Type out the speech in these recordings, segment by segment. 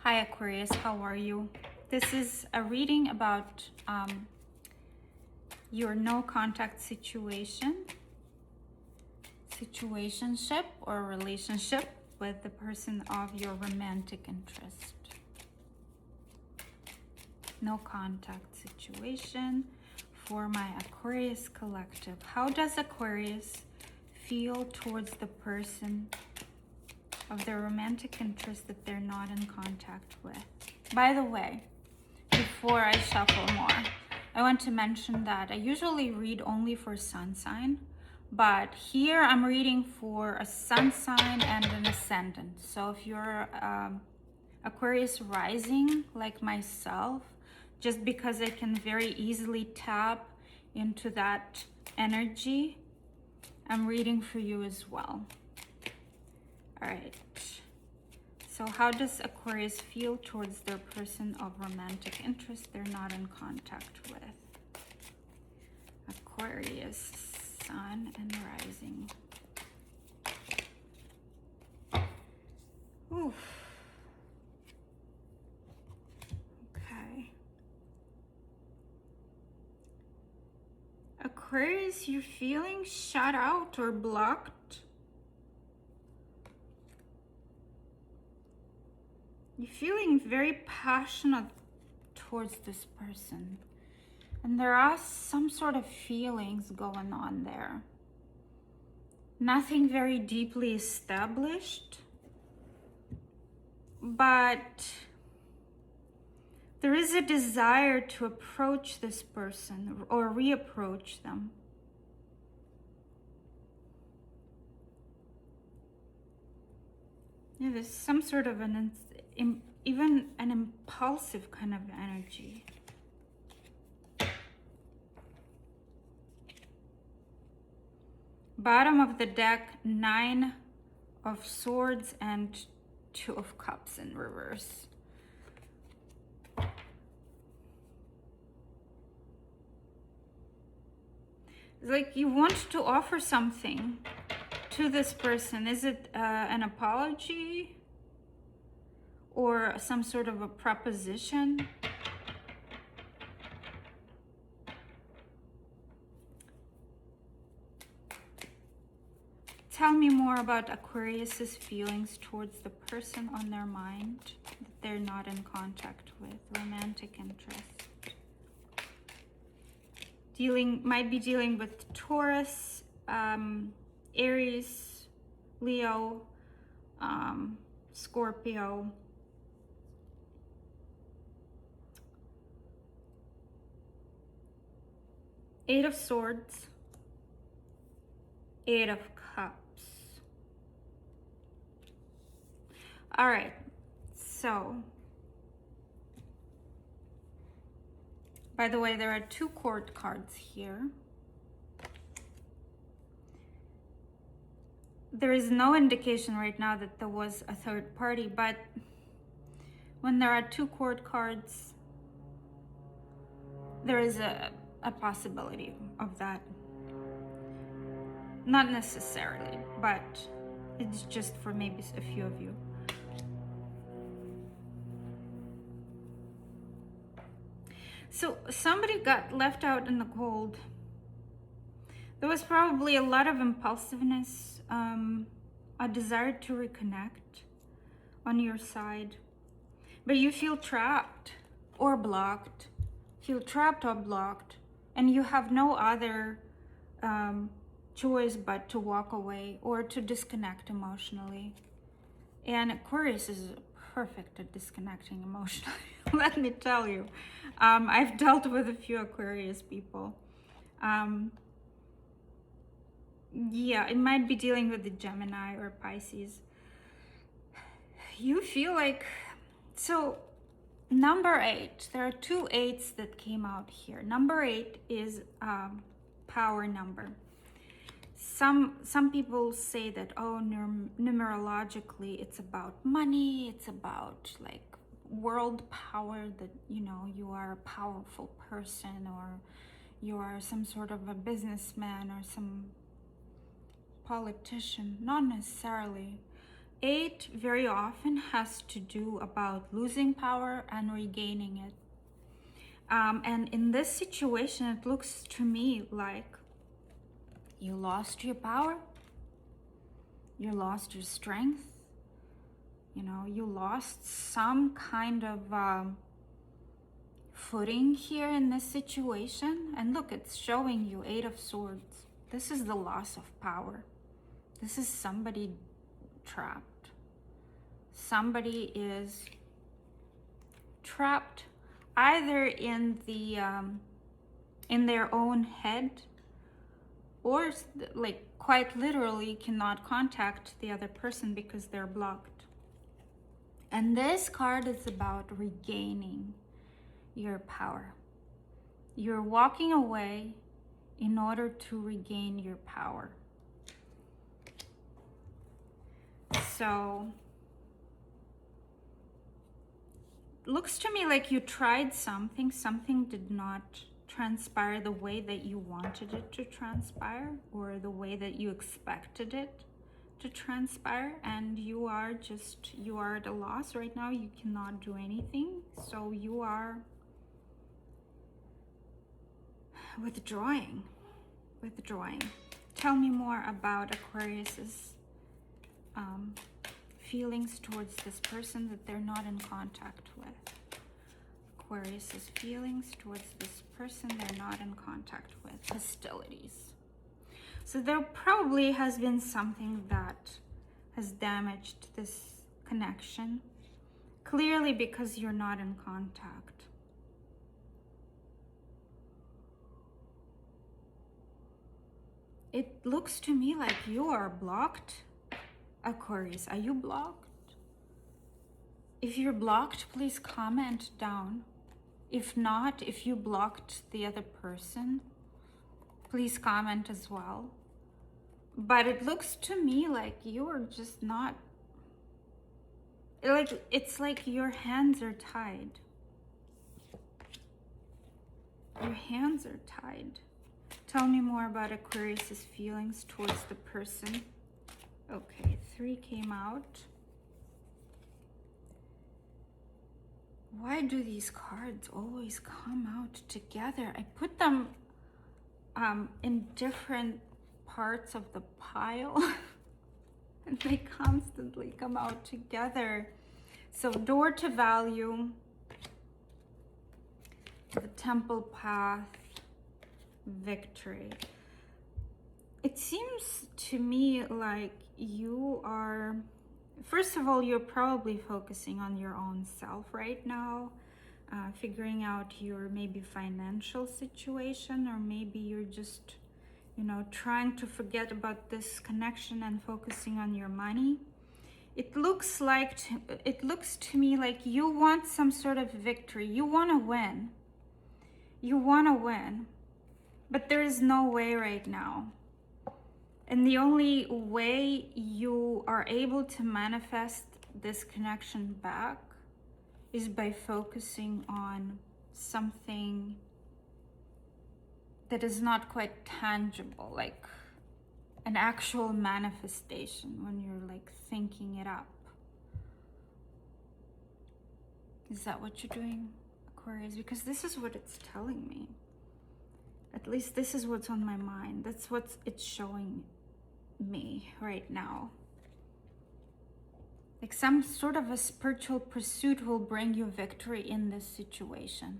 Hi Aquarius, how are you? This is a reading about your no contact situationship or relationship with the person of your romantic interest. No contact situation for my Aquarius collective. How does Aquarius feel towards the person of their romantic interest that they're not in contact with? By the way, before I shuffle more, I want to mention that I usually read only for sun sign, but here I'm reading for a sun sign and an ascendant. So if you're Aquarius rising like myself, just because I can very easily tap into that energy, I'm reading for you as well. All right. So how does Aquarius feel towards their person of romantic interest they're not in contact with? Aquarius, sun and rising. Oof. Okay. Aquarius, you're feeling shut out or blocked. You're feeling very passionate towards this person. And there are some sort of feelings going on there. Nothing very deeply established, but there is a desire to approach this person or reapproach them. Yeah, there's some sort of even an impulsive kind of energy. Bottom of the deck, 9 of Swords and 2 of Cups in reverse. It's like you want to offer something to this person. Is it an apology or some sort of a proposition? Tell me more about Aquarius's feelings towards the person on their mind that they're not in contact with, romantic interest. Might be dealing with Taurus, Aries, Leo, Scorpio. Eight of Swords, 8 of Cups. All right, so by the way, there are 2 court cards here. There is no indication right now that there was a third party, but when there are 2 court cards, there is a possibility of that. Not necessarily, but it's just for maybe a few of you. So somebody got left out in the cold. There was probably a lot of impulsiveness, a desire to reconnect on your side, but you feel trapped or blocked. Feel trapped or blocked, and you have no other choice but to walk away or to disconnect emotionally. And Aquarius is perfect at disconnecting emotionally. Let me tell you, I've dealt with a few Aquarius people. Yeah, it might be dealing with the Gemini or Pisces. You feel like, so number 8, there are 2 8s that came out here. Number 8 is power number. Some people say that, oh, numerologically it's about money, it's about like world power, that you are a powerful person, or you are some sort of a businessman or some politician. Not necessarily. 8 very often has to do about losing power and regaining it. And in this situation, it looks to me like you lost your power, you lost your strength, you know, you lost some kind of footing here in this situation. And look, it's showing you 8 of Swords. This is the loss of power. This is somebody trapped. Somebody is trapped either in their own head, or like quite literally cannot contact the other person because they're blocked. And this card is about regaining your power. You're walking away in order to regain your power. So looks to me like you tried something did not transpire the way that you wanted it to transpire, or the way that you expected it to transpire, and you are at a loss right now. You cannot do anything, so you are withdrawing. Tell me more about Aquarius's feelings towards this person that they're not in contact with. Aquarius's feelings towards this person they're not in contact with. Hostilities. So there probably has been something that has damaged this connection, clearly because you're not in contact. It looks to me like you are blocked. Aquarius, are you blocked? If you're blocked, please comment down. If not, if you blocked the other person, please comment as well. But it looks to me like you're just not, like, it's like your hands are tied. Your hands are tied. Tell me more about Aquarius's feelings towards the person. Okay, 3 came out. Why do these cards always come out together? I put them in different parts of the pile and they constantly come out together. So door to value, the temple path, victory. It seems to me like you are, first of all, you're probably focusing on your own self right now, figuring out your maybe financial situation, or maybe you're just, you know, trying to forget about this connection and focusing on your money. It looks to me like you want some sort of victory. You want to win. You want to win, but there is no way right now. And the only way you are able to manifest this connection back is by focusing on something that is not quite tangible, like an actual manifestation, when you're like thinking it up. Is that what you're doing, Aquarius? Because this is what it's telling me. At least this is what's on my mind. That's what it's showing me right now. Like some sort of a spiritual pursuit will bring you victory in this situation.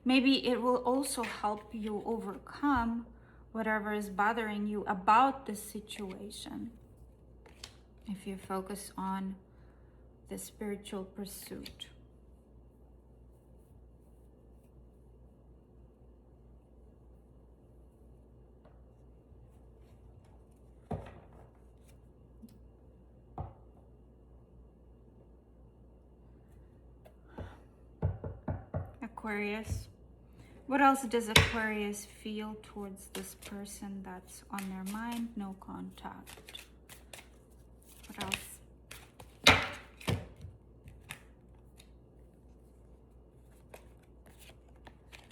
Maybe it will also help you overcome whatever is bothering you about this situation, if you focus on the spiritual pursuit. Aquarius. What else does Aquarius feel towards this person that's on their mind? No contact. What else?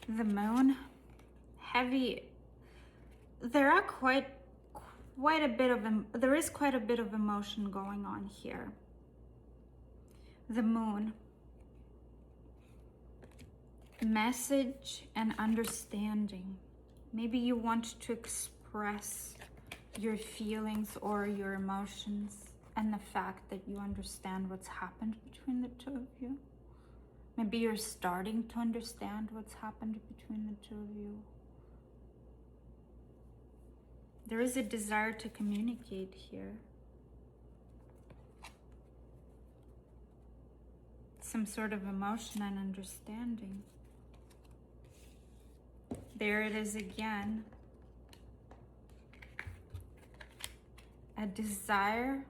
The moon. Heavy. There are quite there is quite a bit of emotion going on here. The Moon. Message and understanding. Maybe you want to express your feelings or your emotions and the fact that you understand what's happened between the two of you. Maybe you're starting to understand what's happened between the two of you. There is a desire to communicate here. Some sort of emotion and understanding. There it is again. A desire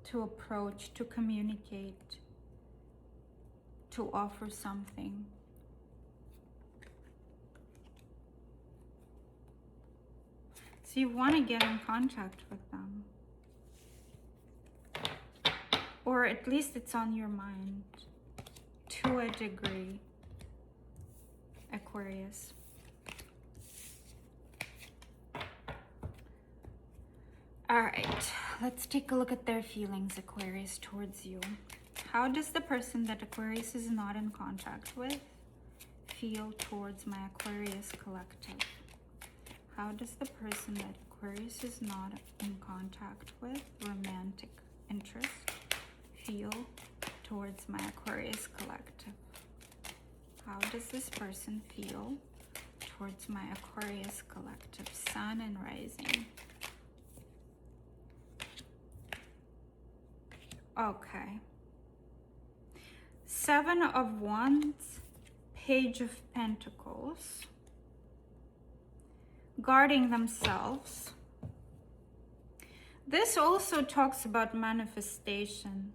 to approach, to communicate, to offer something. So you want to get in contact with them. Or at least it's on your mind to a degree, Aquarius. All right, let's take a look at their feelings, Aquarius, towards you. How does the person that Aquarius is not in contact with feel towards my Aquarius collective? How does the person that Aquarius is not in contact with, romantic interest, feel towards my Aquarius collective? How does this person feel towards my Aquarius collective, Sun and rising? Okay. 7 of Wands, Page of Pentacles. Guarding themselves. This also talks about manifestation.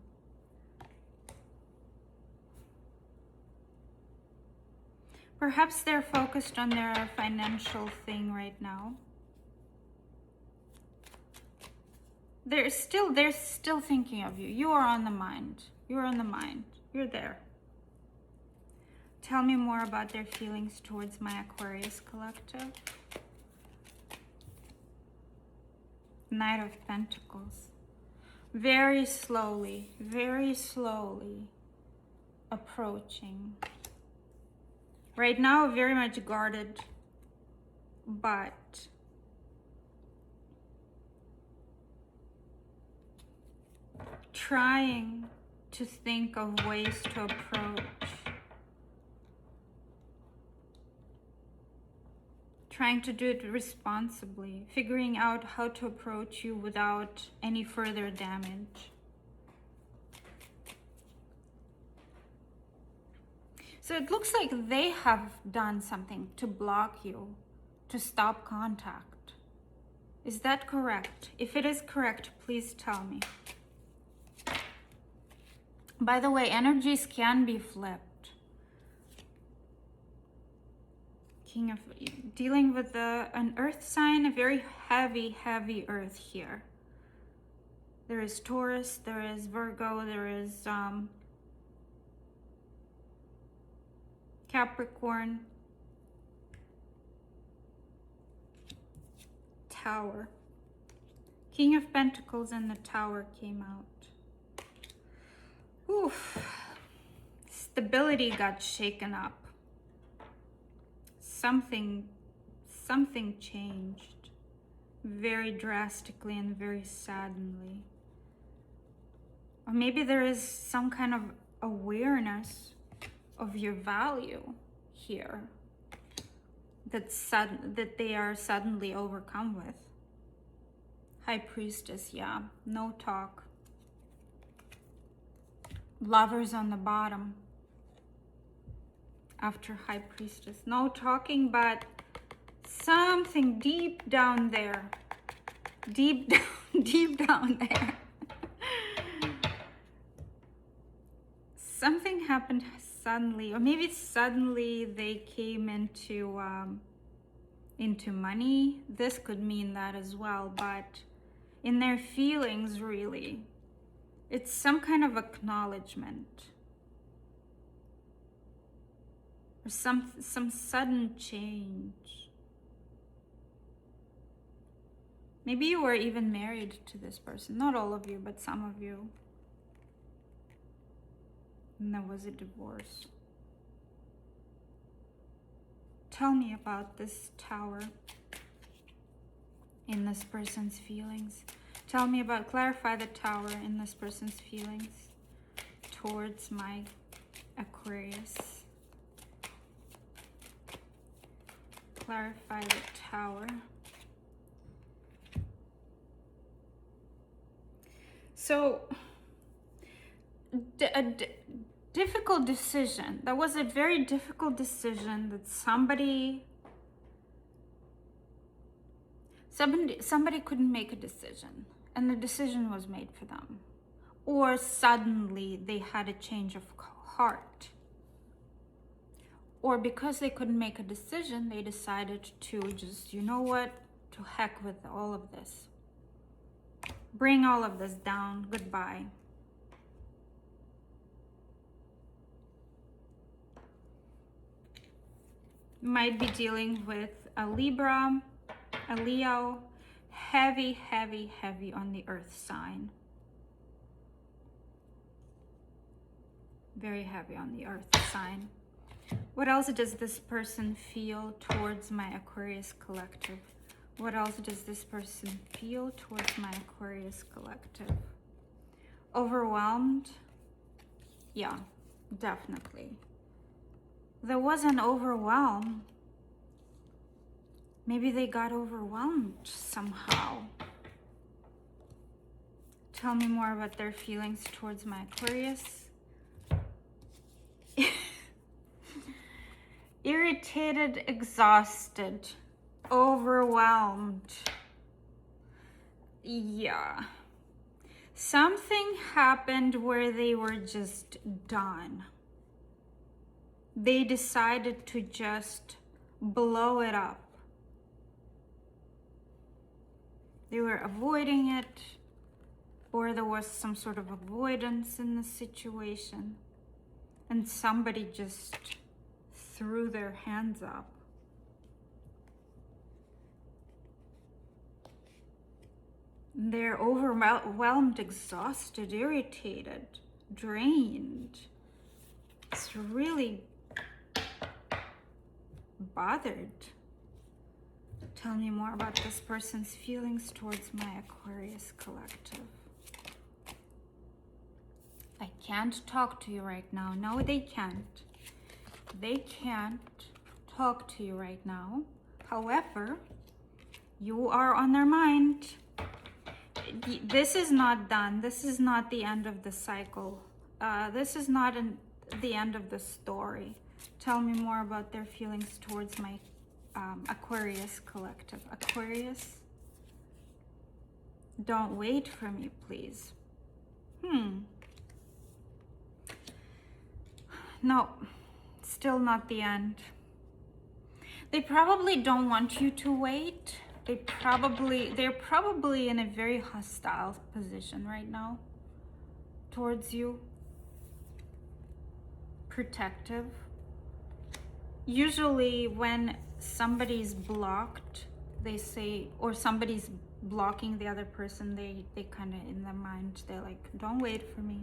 Perhaps they're focused on their financial thing right now. They're still thinking of you. You are on the mind. You're on the mind. You're there. Tell me more about their feelings towards my Aquarius collective. Knight of Pentacles. Very slowly approaching. Right now, very much guarded, but trying to think of ways to approach. Trying to do it responsibly, figuring out how to approach you without any further damage. So it looks like they have done something to block you, to stop contact. Is that correct? If it is correct, please tell me. By the way, energies can be flipped. King of, dealing with an earth sign, a very heavy earth here. There is Taurus, there is Virgo, there is Capricorn, Tower. King of Pentacles and the Tower came out. Oof. Stability got shaken up. Something changed very drastically and very suddenly. Or maybe there is some kind of awareness of your value here that they are suddenly overcome with. High Priestess, yeah, no talk. Lovers on the bottom. After High Priestess, no talking, but something deep down there, deep down there. Something happened suddenly, or maybe suddenly they came into money. This could mean that as well, but in their feelings, really, it's some kind of acknowledgement. Or some sudden change. Maybe you were even married to this person. Not all of you, but some of you. And there was a divorce. Tell me about this Tower in this person's feelings. Tell me about, clarify the Tower in this person's feelings towards my Aquarius. Clarify the Tower. So, a difficult decision. That was a very difficult decision that somebody couldn't make a decision, and the decision was made for them. Or suddenly they had a change of heart. Or because they couldn't make a decision, they decided to just, you know what, to heck with all of this. Bring all of this down. Goodbye. Might be dealing with a Libra, a Leo, heavy, heavy, heavy on the earth sign. Very heavy on the earth sign. What else does this person feel towards my Aquarius collective? What else does this person feel towards my Aquarius collective? Overwhelmed? Yeah, definitely. There was an overwhelm. Maybe they got overwhelmed somehow. Tell me more about their feelings towards my Aquarius. Irritated, exhausted, overwhelmed. Yeah. Something happened where they were just done. They decided to just blow it up. They were avoiding it, or there was some sort of avoidance in the situation, and somebody just threw their hands up. They're overwhelmed, exhausted, irritated, drained. It's really bothered. Tell me more about this person's feelings towards my Aquarius collective. I can't talk to you right now. No, they can't. They can't talk to you right now. However, you are on their mind. This is not done. This is not the end of the cycle. This is not the end of the story. Tell me more about their feelings towards my Aquarius collective. Aquarius, don't wait for me, please. No, still not the end. They probably don't want you to wait. They're probably in a very hostile position right now towards you. Protective. Usually when somebody's blocked, they say, or somebody's blocking the other person, they kind of in their mind, they're like, don't wait for me.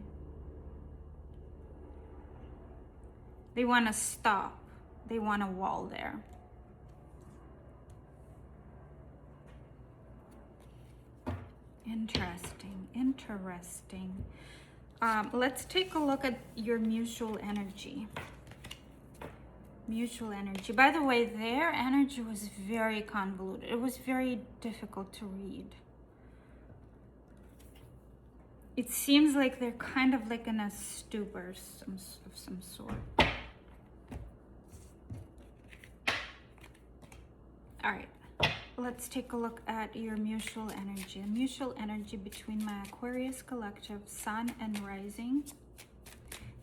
They want to stop. They want a wall there. Interesting, interesting. Let's take a look at your mutual energy. Mutual energy. By the way, their energy was very convoluted. It was very difficult to read. It seems like they're kind of like in a stupor of some sort. All right. Let's take a look at your mutual energy. A mutual energy between my Aquarius collective, Sun and Rising,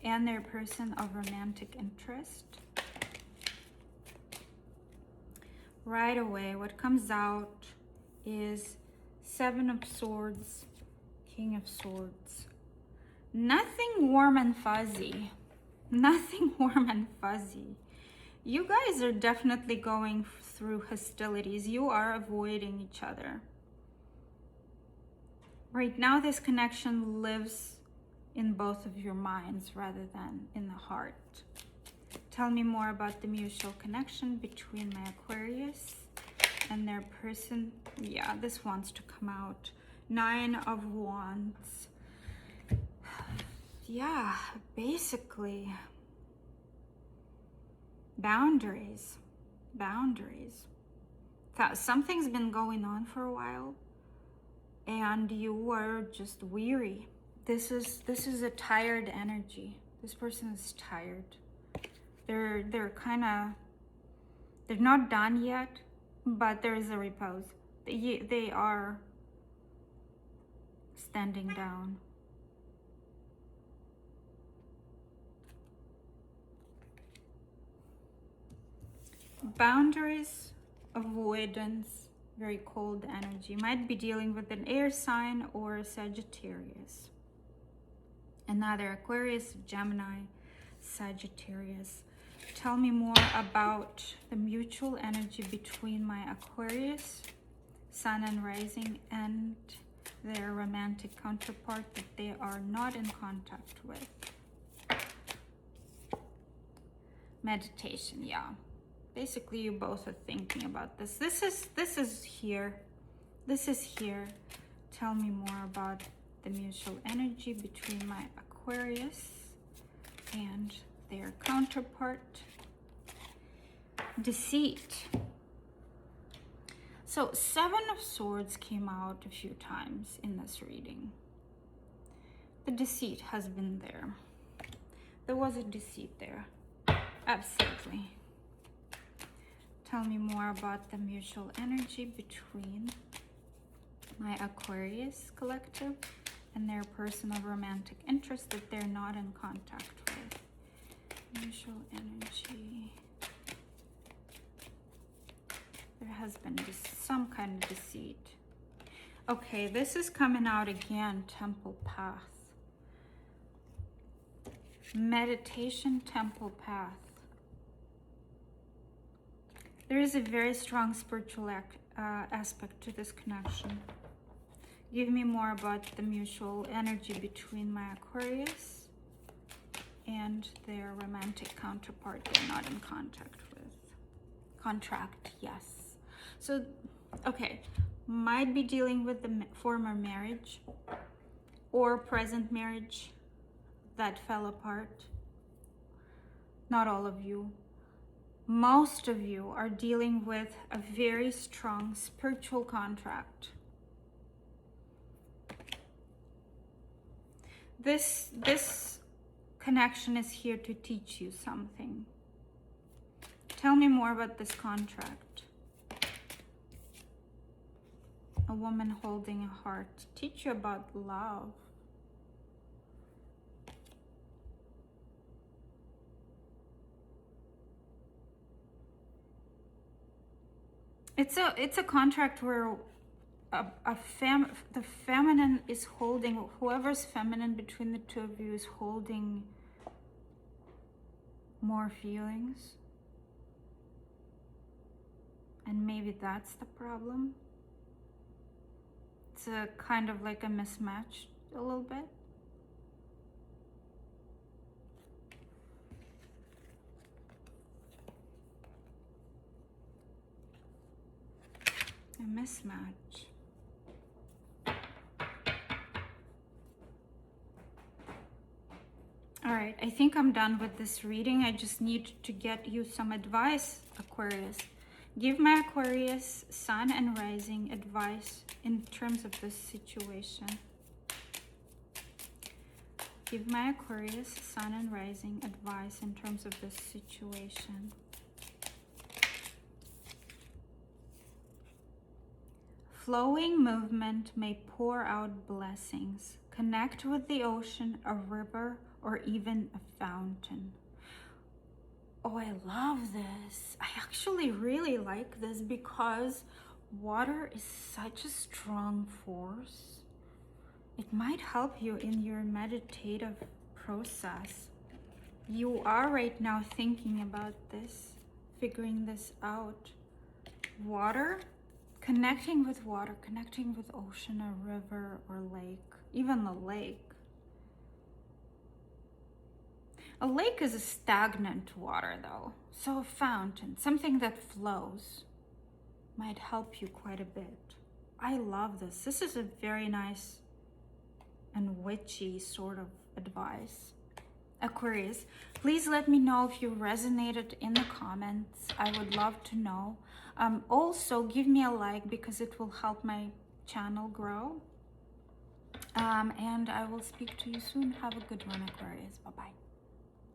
and their person of romantic interest. Right away, what comes out is Seven of Swords, King of Swords. Nothing warm and fuzzy. Nothing warm and fuzzy. You guys are definitely going through hostilities. You are avoiding each other. Right now, this connection lives in both of your minds rather than in the heart. Tell me more about the mutual connection between my Aquarius and their person. Yeah, this wants to come out. 9 of Wands. Yeah, basically, boundaries. Something's been going on for a while, and you are just weary. This is a tired energy. This person is tired. They're not done yet, but there is a repose. They are standing down. Boundaries, avoidance, very cold energy. Might be dealing with an air sign or a Sagittarius. Another Aquarius, Gemini, Sagittarius. Tell me more about the mutual energy between my Aquarius, Sun and Rising, and their romantic counterpart that they are not in contact with. Meditation, yeah. Basically, you both are thinking about this. This is here. This is here. Tell me more about the mutual energy between my Aquarius and their counterpart. Deceit. So 7 of Swords came out a few times in this reading. The deceit has been there. There was a deceit there. Absolutely. Tell me more about the mutual energy between my Aquarius collective and their personal romantic interest that they're not in contact with. Mutual energy. There has been some kind of deceit. Okay, this is coming out again, Temple Path. Meditation, Temple Path. There is a very strong spiritual aspect to this connection. Give me more about the mutual energy between my Aquarius and their romantic counterpart they're not in contact with. Contract, yes. So, okay, might be dealing with the former marriage or present marriage that fell apart. Not all of you. Most of you are dealing with a very strong spiritual contract. This connection is here to teach you something. Tell me more about this contract. A woman holding a heart. Teach you about love. It's a contract where the feminine is holding, whoever's feminine between the two of you is holding more feelings. And maybe that's the problem. It's a kind of like a mismatch a little bit. A mismatch. All right, I think I'm done with this reading. I just need to get you some advice, Aquarius. Give my Aquarius, Sun and Rising advice in terms of this situation. Give my Aquarius, Sun and Rising advice in terms of this situation. Flowing movement may pour out blessings. Connect with the ocean, a river, or even a fountain. Oh, I love this. I actually really like this because water is such a strong force. It might help you in your meditative process. You are right now thinking about this, figuring this out. Water Connecting with water, connecting with ocean or river or lake, even the lake. A lake is a stagnant water though, so a fountain, something that flows, might help you quite a bit. I love this. This is a very nice and witchy sort of advice. Aquarius, please let me know if you resonated in the comments. I would love to know. Also, give me a like because it will help my channel grow. And I will speak to you soon. Have a good one, Aquarius. Bye-bye.